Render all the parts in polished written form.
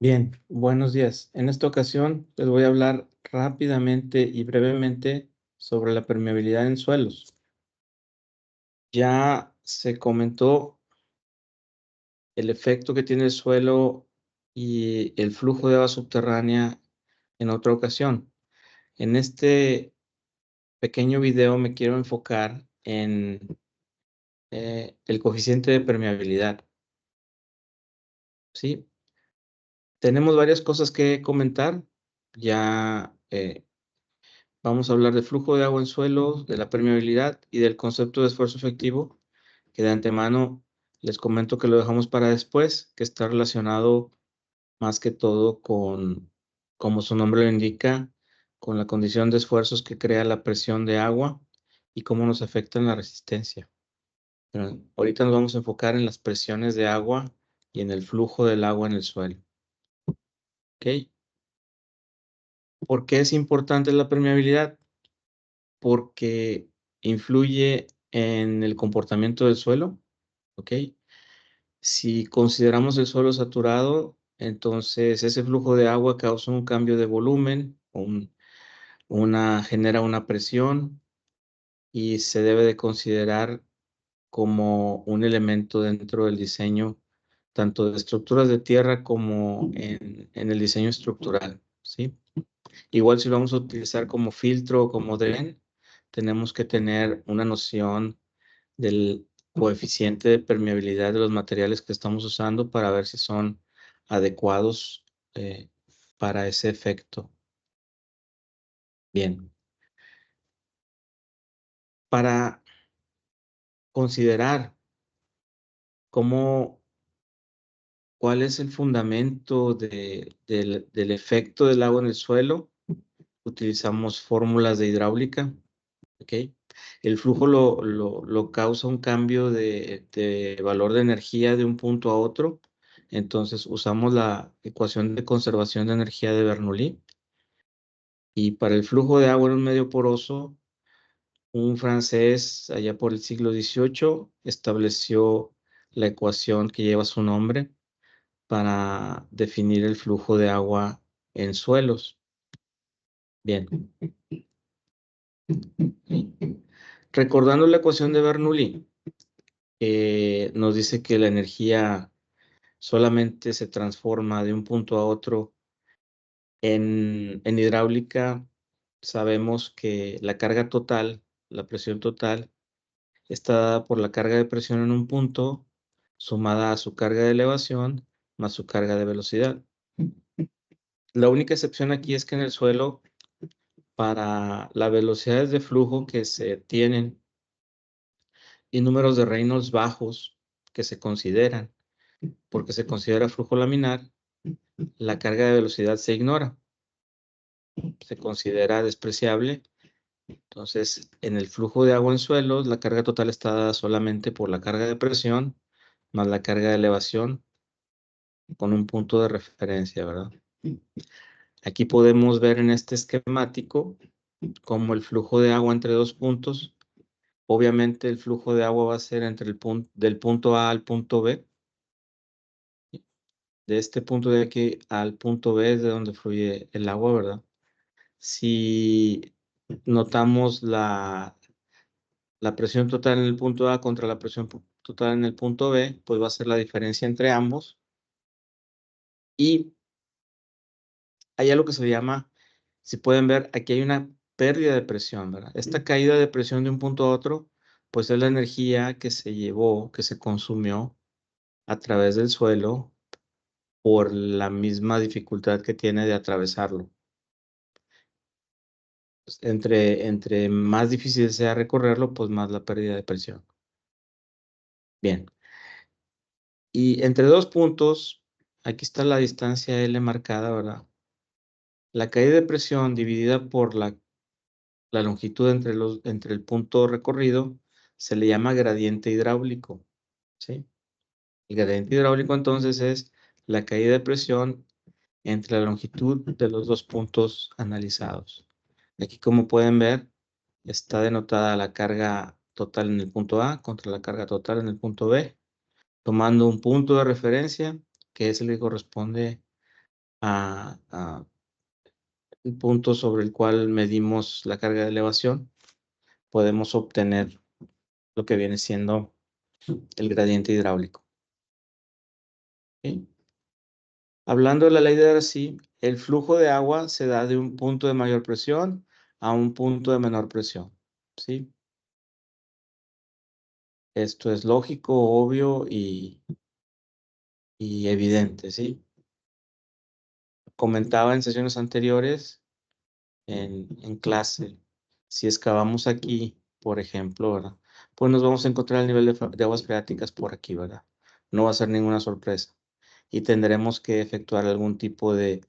Bien, buenos días. En esta ocasión les voy a hablar rápidamente y brevemente sobre la permeabilidad en suelos. Ya se comentó el efecto que tiene el suelo y el flujo de agua subterránea en otra ocasión. En este pequeño video me quiero enfocar en el coeficiente de permeabilidad. ¿Sí? Tenemos varias cosas que comentar. Ya vamos a hablar de flujo de agua en suelos, de la permeabilidad y del concepto de esfuerzo efectivo, que de antemano les comento que lo dejamos para después, que está relacionado más que todo con, como su nombre lo indica, con la condición de esfuerzos que crea la presión de agua y cómo nos afecta en la resistencia. Pero ahorita nos vamos a enfocar en las presiones de agua y en el flujo del agua en el suelo. ¿Ok? ¿Por qué es importante la permeabilidad? Porque influye en el comportamiento del suelo, ¿ok? Si consideramos el suelo saturado, entonces ese flujo de agua causa un cambio de volumen, genera una presión y se debe de considerar como un elemento dentro del diseño, tanto de estructuras de tierra como en el diseño estructural, ¿sí? Igual si lo vamos a utilizar como filtro o como dren, tenemos que tener una noción del coeficiente de permeabilidad de los materiales que estamos usando para ver si son adecuados para ese efecto. Bien, para considerar cuál es el fundamento del efecto del agua en el suelo, utilizamos fórmulas de hidráulica. ¿Ok? El flujo lo causa un cambio de valor de energía de un punto a otro. Entonces usamos la ecuación de conservación de energía de Bernoulli. Y para el flujo de agua en un medio poroso, un francés allá por el siglo XVIII estableció la ecuación que lleva su nombre para definir el flujo de agua en suelos. Bien. Recordando la ecuación de Bernoulli, nos dice que la energía solamente se transforma de un punto a otro. En hidráulica sabemos que la carga total, la presión total, está dada por la carga de presión en un punto sumada a su carga de elevación más su carga de velocidad. La única excepción aquí es que en el suelo, para las velocidades de flujo que se tienen y números de Reynolds bajos que se consideran, porque se considera flujo laminar, la carga de velocidad se ignora, se considera despreciable. Entonces, en el flujo de agua en suelos, la carga total está dada solamente por la carga de presión más la carga de elevación con un punto de referencia, ¿verdad? Aquí podemos ver en este esquemático como el flujo de agua entre dos puntos. Obviamente el flujo de agua va a ser entre del punto A al punto B. De este punto de aquí al punto B es de donde fluye el agua, ¿verdad? Si notamos la presión total en el punto A contra la presión total en el punto B, pues va a ser la diferencia entre ambos. Y hay algo que se llama, si pueden ver, aquí hay una pérdida de presión, ¿verdad? Esta caída de presión de un punto a otro, pues es la energía que se llevó, que se consumió a través del suelo por la misma dificultad que tiene de atravesarlo. Pues, entre más difícil sea recorrerlo, pues más la pérdida de presión. Bien. Y entre dos puntos, aquí está la distancia L marcada, ¿verdad? La caída de presión dividida por la longitud entre el punto recorrido se le llama gradiente hidráulico, ¿sí? El gradiente hidráulico entonces es la caída de presión entre la longitud de los dos puntos analizados. Aquí, como pueden ver, está denotada la carga total en el punto A contra la carga total en el punto B, tomando un punto de referencia que es el que corresponde a el punto sobre el cual medimos la carga de elevación, podemos obtener lo que viene siendo el gradiente hidráulico. ¿Sí? Hablando de la ley de Darcy, el flujo de agua se da de un punto de mayor presión a un punto de menor presión. ¿Sí? Esto es lógico, obvio y evidente, ¿sí? Comentaba en sesiones anteriores en clase, si excavamos aquí, por ejemplo, ¿verdad? Pues nos vamos a encontrar el nivel de aguas freáticas por aquí, ¿verdad? No va a ser ninguna sorpresa. Y tendremos que efectuar algún tipo de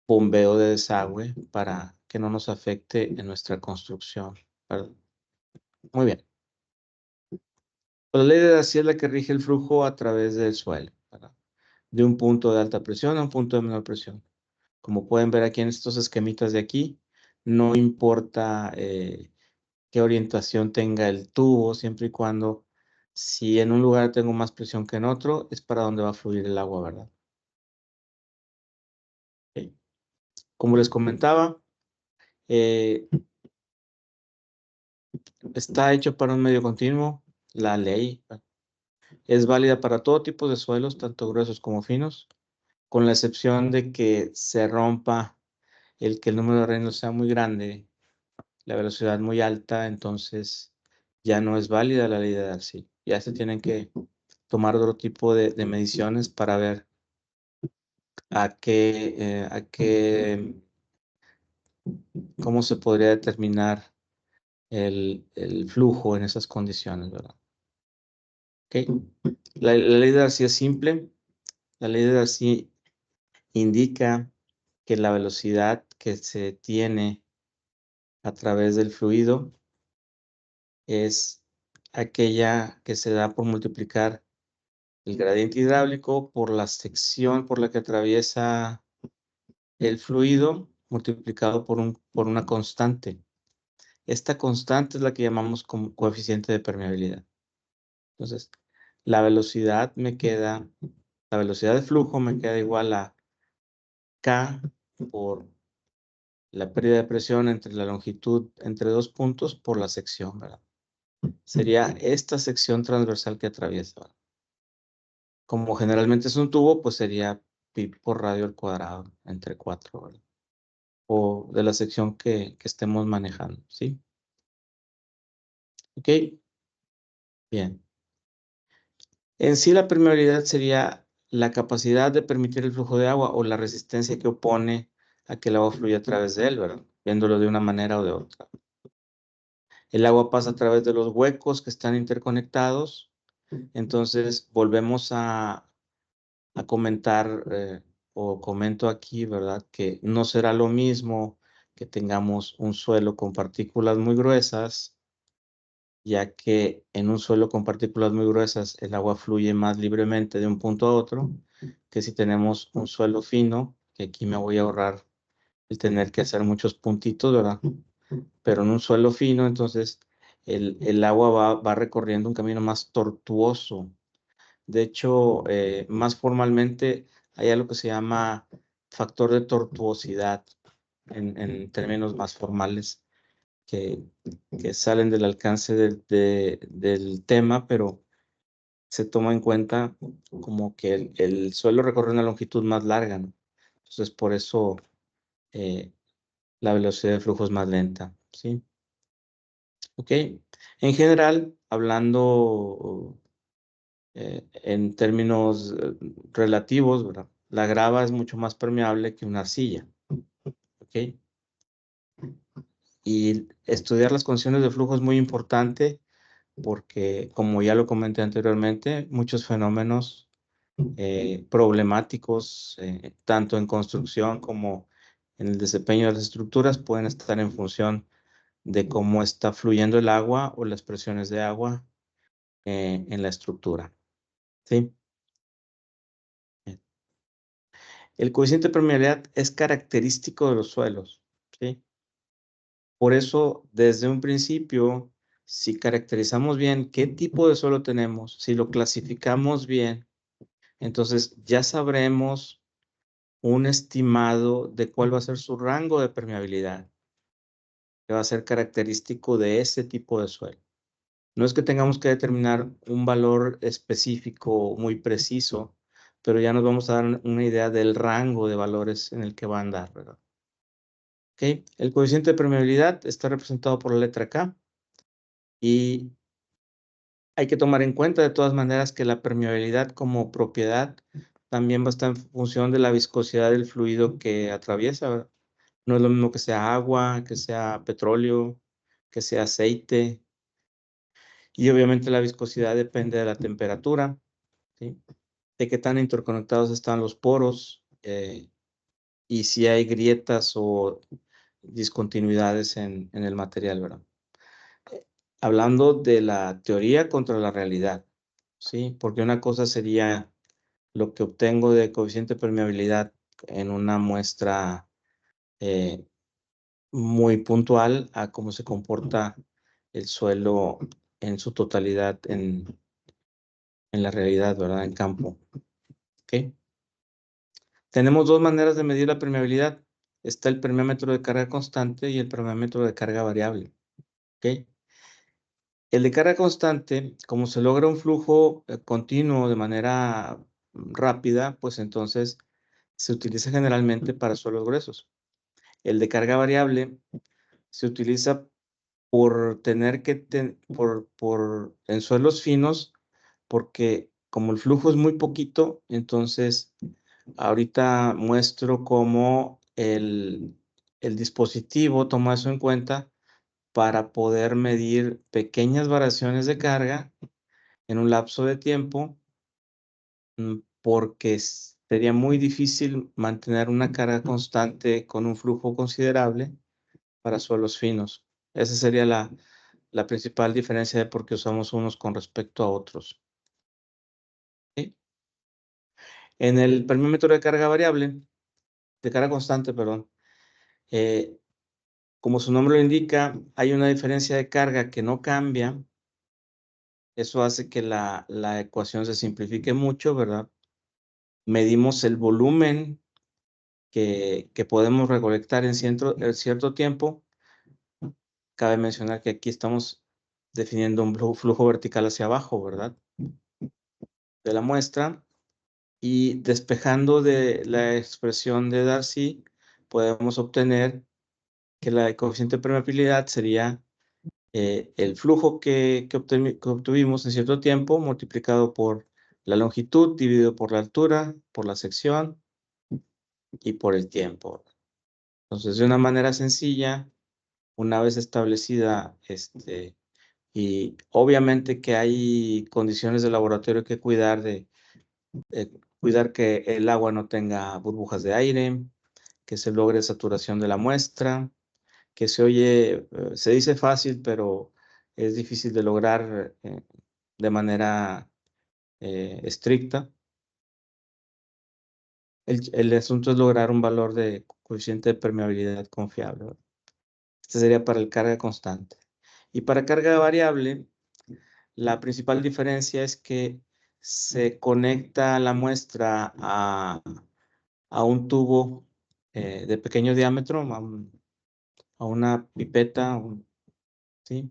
bombeo de desagüe para que no nos afecte en nuestra construcción, ¿verdad? Muy bien. Pues la ley de Darcy es la que rige el flujo a través del suelo, ¿verdad? De un punto de alta presión a un punto de menor presión. Como pueden ver aquí en estos esquemitas de aquí, no importa qué orientación tenga el tubo, siempre y cuando, si en un lugar tengo más presión que en otro, es para donde va a fluir el agua, ¿verdad? Ok. Como les comentaba, eh, está hecho para un medio continuo. La ley es válida para todo tipo de suelos, tanto gruesos como finos, con la excepción de que se rompa el que el número de reinos sea muy grande, la velocidad muy alta, entonces ya no es válida la ley de Darcy. Ya se tienen que tomar otro tipo de mediciones para ver cómo se podría determinar el flujo en esas condiciones, ¿verdad? ¿Ok? La ley de Darcy es simple. La ley de Darcy indica que la velocidad que se tiene a través del fluido es aquella que se da por multiplicar el gradiente hidráulico por la sección por la que atraviesa el fluido multiplicado por una constante. Esta constante es la que llamamos como coeficiente de permeabilidad. Entonces, la velocidad la velocidad de flujo me queda igual a K por la pérdida de presión entre la longitud entre dos puntos por la sección, ¿verdad? Sería esta sección transversal que atraviesa, ¿verdad? Como generalmente es un tubo, pues sería pi por radio al cuadrado entre 4, ¿verdad? O de la sección que estemos manejando, ¿sí? Ok, bien. En sí, la permeabilidad sería la capacidad de permitir el flujo de agua o la resistencia que opone a que el agua fluya a través de él, ¿verdad? Viéndolo de una manera o de otra. El agua pasa a través de los huecos que están interconectados. Entonces, volvemos a comentar o comento aquí, ¿verdad? Que no será lo mismo que tengamos un suelo con partículas muy gruesas, ya que en un suelo con partículas muy gruesas el agua fluye más libremente de un punto a otro, que si tenemos un suelo fino, que aquí me voy a ahorrar el tener que hacer muchos puntitos, ¿verdad? Pero en un suelo fino, entonces el agua va recorriendo un camino más tortuoso. De hecho, más formalmente hay algo que se llama factor de tortuosidad en términos más formales que, que salen del alcance del tema, pero se toma en cuenta como que el suelo recorre una longitud más larga, ¿no? Entonces, por eso eh, la velocidad de flujo es más lenta, ¿sí? Ok. En general, hablando en términos relativos, ¿verdad? La grava es mucho más permeable que una arcilla, ¿ok? Y estudiar las condiciones de flujo es muy importante porque, como ya lo comenté anteriormente, muchos fenómenos problemáticos, tanto en construcción como en el desempeño de las estructuras, pueden estar en función de cómo está fluyendo el agua o las presiones de agua en la estructura. ¿Sí? El coeficiente de permeabilidad es característico de los suelos. ¿Sí? Por eso, desde un principio, si caracterizamos bien qué tipo de suelo tenemos, si lo clasificamos bien, entonces ya sabremos un estimado de cuál va a ser su rango de permeabilidad, que va a ser característico de ese tipo de suelo. No es que tengamos que determinar un valor específico muy preciso, pero ya nos vamos a dar una idea del rango de valores en el que va a andar, ¿verdad? ¿Ok? El coeficiente de permeabilidad está representado por la letra K y hay que tomar en cuenta de todas maneras que la permeabilidad como propiedad también va a estar en función de la viscosidad del fluido que atraviesa, ¿verdad? No es lo mismo que sea agua, que sea petróleo, que sea aceite. Y obviamente la viscosidad depende de la temperatura, ¿sí? De qué tan interconectados están los poros y si hay grietas o discontinuidades en el material, ¿verdad? Hablando de la teoría contra la realidad, ¿sí? Porque una cosa sería lo que obtengo de coeficiente de permeabilidad en una muestra eh, muy puntual a cómo se comporta el suelo en su totalidad en la realidad, ¿verdad? En campo. ¿Ok? Tenemos dos maneras de medir la permeabilidad. Está el permeámetro de carga constante y el permeámetro de carga variable. ¿Ok? El de carga constante, como se logra un flujo continuo de manera rápida, pues entonces se utiliza generalmente para suelos gruesos. El de carga variable se utiliza por tener que, en suelos finos, porque como el flujo es muy poquito, entonces ahorita muestro cómo el dispositivo toma eso en cuenta para poder medir pequeñas variaciones de carga en un lapso de tiempo, porque sería muy difícil mantener una carga constante con un flujo considerable para suelos finos. Esa sería la principal diferencia de por qué usamos unos con respecto a otros. ¿Sí? En el permímetro de carga variable, de carga constante, perdón, como su nombre lo indica, hay una diferencia de carga que no cambia. Eso hace que la ecuación se simplifique mucho, ¿verdad? Medimos el volumen que podemos recolectar en cierto tiempo. Cabe mencionar que aquí estamos definiendo un flujo vertical hacia abajo, ¿verdad? De la muestra. Y despejando de la expresión de Darcy, podemos obtener que la coeficiente de permeabilidad sería el flujo que obtuvimos en cierto tiempo multiplicado por la longitud dividido por la altura, por la sección y por el tiempo. Entonces, de una manera sencilla, una vez establecida, y obviamente que hay condiciones de laboratorio que cuidar cuidar que el agua no tenga burbujas de aire, que se logre saturación de la muestra, que se dice fácil, pero es difícil de lograr de manera estricta. El asunto es lograr un valor de coeficiente de permeabilidad confiable, ¿verdad? Este sería para el carga constante. Y para carga variable, la principal diferencia es que se conecta la muestra a un tubo de pequeño diámetro, a una pipeta, ¿sí?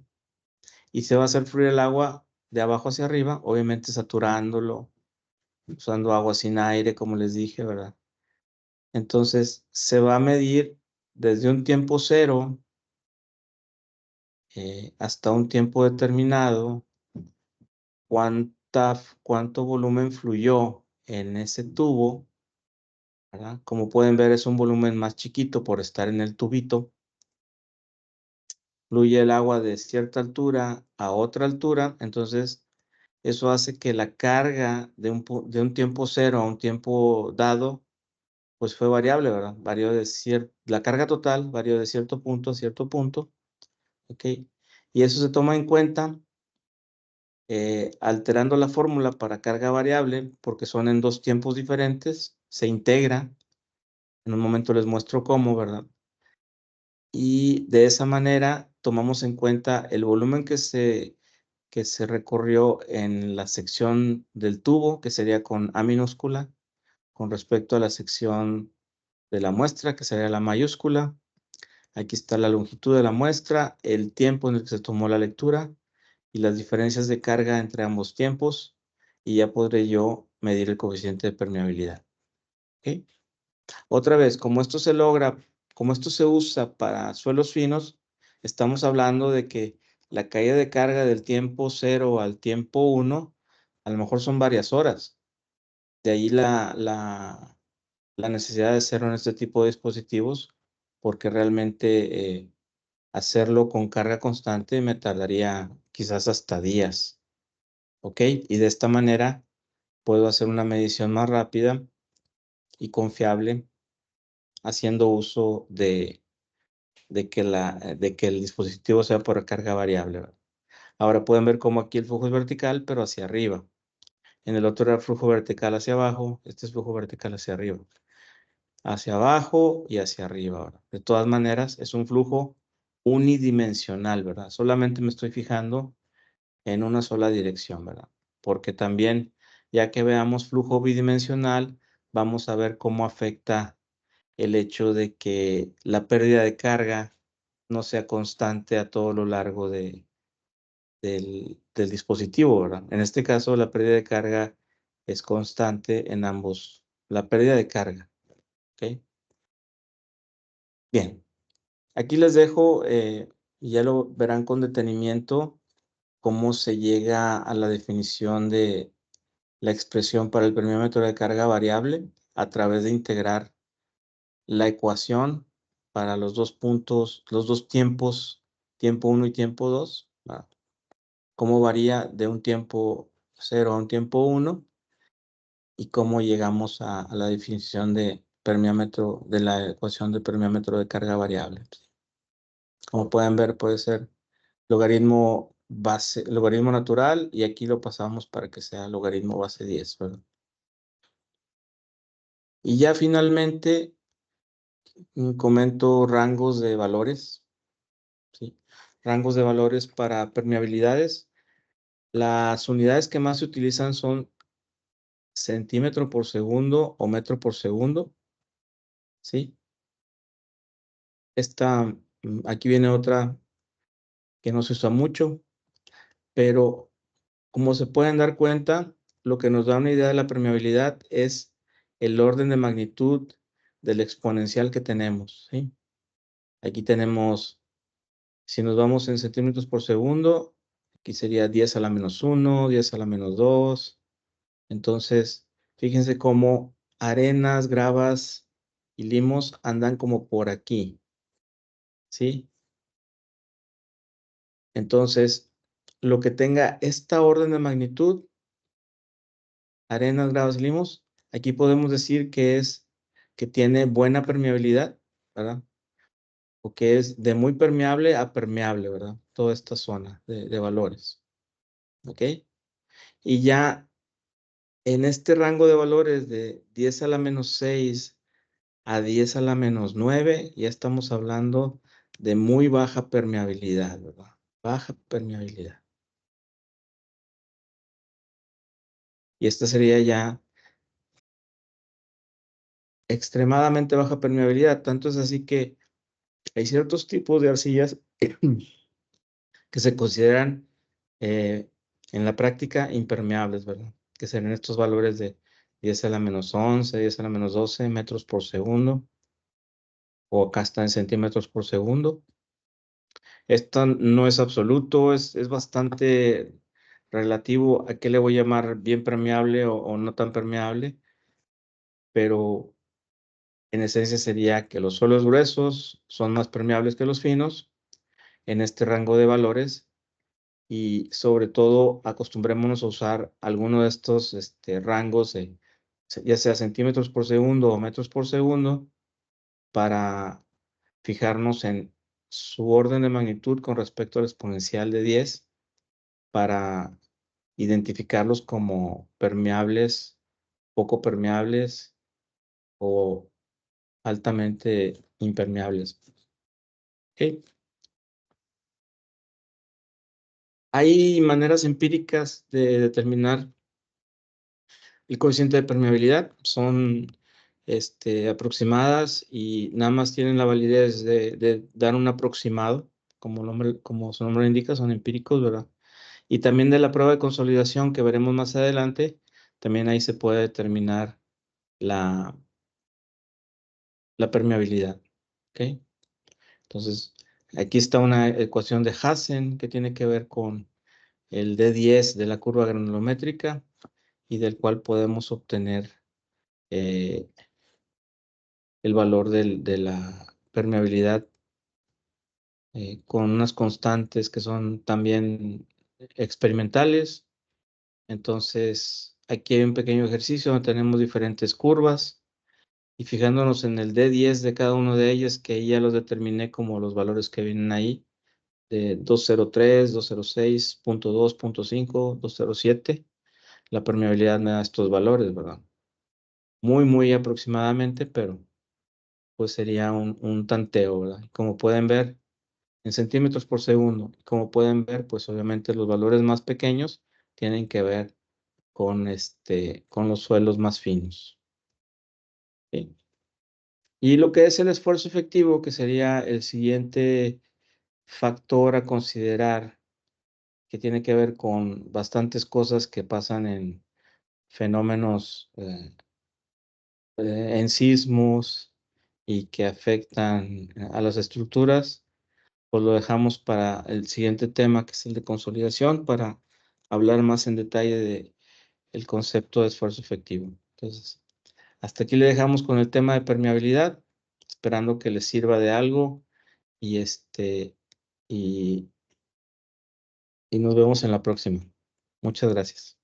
Y se va a hacer fluir el agua de abajo hacia arriba, obviamente saturándolo, usando agua sin aire, como les dije, ¿verdad? Entonces, se va a medir desde un tiempo cero hasta un tiempo determinado cuánto volumen fluyó en ese tubo, ¿verdad? Como pueden ver, es un volumen más chiquito por estar en el tubito. Fluye el agua de cierta altura a otra altura, entonces eso hace que la carga de un tiempo cero a un tiempo dado, pues fue variable, ¿verdad? La carga total varió de cierto punto a cierto punto, ¿ok? Y eso se toma en cuenta alterando la fórmula para carga variable, porque son en dos tiempos diferentes, se integra. En un momento les muestro cómo, ¿verdad? Y de esa manera tomamos en cuenta el volumen que se recorrió en la sección del tubo, que sería con A minúscula, con respecto a la sección de la muestra, que sería la mayúscula. Aquí está la longitud de la muestra, el tiempo en el que se tomó la lectura y las diferencias de carga entre ambos tiempos. Y ya podré yo medir el coeficiente de permeabilidad. ¿Ok? Otra vez, como esto se usa para suelos finos, estamos hablando de que la caída de carga del tiempo 0 al tiempo 1, a lo mejor son varias horas. De ahí la necesidad de hacerlo en este tipo de dispositivos, porque realmente hacerlo con carga constante me tardaría quizás hasta días. ¿Ok? Y de esta manera puedo hacer una medición más rápida y confiable haciendo uso de que el dispositivo sea por carga variable, ¿verdad? Ahora pueden ver cómo aquí el flujo es vertical, pero hacia arriba. En el otro era flujo vertical hacia abajo, este es flujo vertical hacia arriba. Hacia abajo y hacia arriba, ¿verdad? De todas maneras, es un flujo unidimensional, ¿verdad? Solamente me estoy fijando en una sola dirección, ¿verdad? Porque también, ya que veamos flujo bidimensional, vamos a ver cómo afecta el hecho de que la pérdida de carga no sea constante a todo lo largo del dispositivo, ¿verdad? En este caso, la pérdida de carga es constante en ambos. La pérdida de carga, ¿ok? Bien, aquí les dejo, y ya lo verán con detenimiento, cómo se llega a la definición de la expresión para el permeómetro de carga variable a través de integrar la ecuación para los dos puntos, los dos tiempos, tiempo 1 y tiempo 2, ¿verdad? Cómo varía de un tiempo 0 a un tiempo 1 y cómo llegamos a la definición de permeómetro, de la ecuación de permeómetro de carga variable. Como pueden ver, puede ser logaritmo base, logaritmo natural, y aquí lo pasamos para que sea logaritmo base 10, ¿verdad? Y ya finalmente comento rangos de valores, ¿sí? Rangos de valores para permeabilidades. Las unidades que más se utilizan son centímetro por segundo o metro por segundo, ¿sí? Aquí viene otra que no se usa mucho, pero como se pueden dar cuenta, lo que nos da una idea de la permeabilidad es el orden de magnitud del exponencial que tenemos, ¿sí? Aquí tenemos, si nos vamos en centímetros por segundo, aquí sería 10 a la menos 1, 10 a la menos 2. Entonces, fíjense cómo arenas, gravas y limos andan como por aquí, ¿sí? Entonces, lo que tenga esta orden de magnitud, arenas, gravas y limos, aquí podemos decir que tiene buena permeabilidad, ¿verdad? O que es de muy permeable a permeable, ¿verdad? Toda esta zona de valores, ¿ok? Y ya en este rango de valores de 10 a la menos 6 a 10 a la menos 9, ya estamos hablando de muy baja permeabilidad, ¿verdad? Baja permeabilidad. Y esta sería ya extremadamente baja permeabilidad. Tanto es así que hay ciertos tipos de arcillas que se consideran en la práctica impermeables, ¿verdad? Que serían estos valores de 10 a la menos 11, 10 a la menos 12 metros por segundo, o acá está en centímetros por segundo. Esto no es absoluto, es bastante relativo a qué le voy a llamar bien permeable o no tan permeable, pero en esencia sería que los suelos gruesos son más permeables que los finos en este rango de valores, y sobre todo acostumbrémonos a usar alguno de estos rangos, ya sea centímetros por segundo o metros por segundo, para fijarnos en su orden de magnitud con respecto al exponencial de 10 para identificarlos como permeables, poco permeables o altamente impermeables. ¿Ok? Hay maneras empíricas de determinar el coeficiente de permeabilidad. Son aproximadas y nada más tienen la validez de dar un aproximado, como su nombre indica, son empíricos, ¿verdad? Y también de la prueba de consolidación que veremos más adelante, también ahí se puede determinar la, la permeabilidad. ¿Ok? Entonces, aquí está una ecuación de Hassen que tiene que ver con el D10 de la curva granulométrica y del cual podemos obtener eh, el valor de la permeabilidad con unas constantes que son también experimentales. Entonces, aquí hay un pequeño ejercicio donde tenemos diferentes curvas y fijándonos en el D10 de cada una de ellas, que ahí ya los determiné como los valores que vienen ahí, de 203, 206, 2.2, 2.5, 207. La permeabilidad me da estos valores, ¿verdad? Muy aproximadamente, pero pues sería un tanteo, ¿verdad? Como pueden ver, en centímetros por segundo. Como pueden ver, pues obviamente los valores más pequeños tienen que ver con los suelos más finos. ¿Sí? Y lo que es el esfuerzo efectivo, que sería el siguiente factor a considerar, que tiene que ver con bastantes cosas que pasan en fenómenos, en sismos y que afectan a las estructuras, pues lo dejamos para el siguiente tema, que es el de consolidación, para hablar más en detalle de el concepto de esfuerzo efectivo. Entonces, hasta aquí le dejamos con el tema de permeabilidad, esperando que les sirva de algo y y nos vemos en la próxima. Muchas gracias.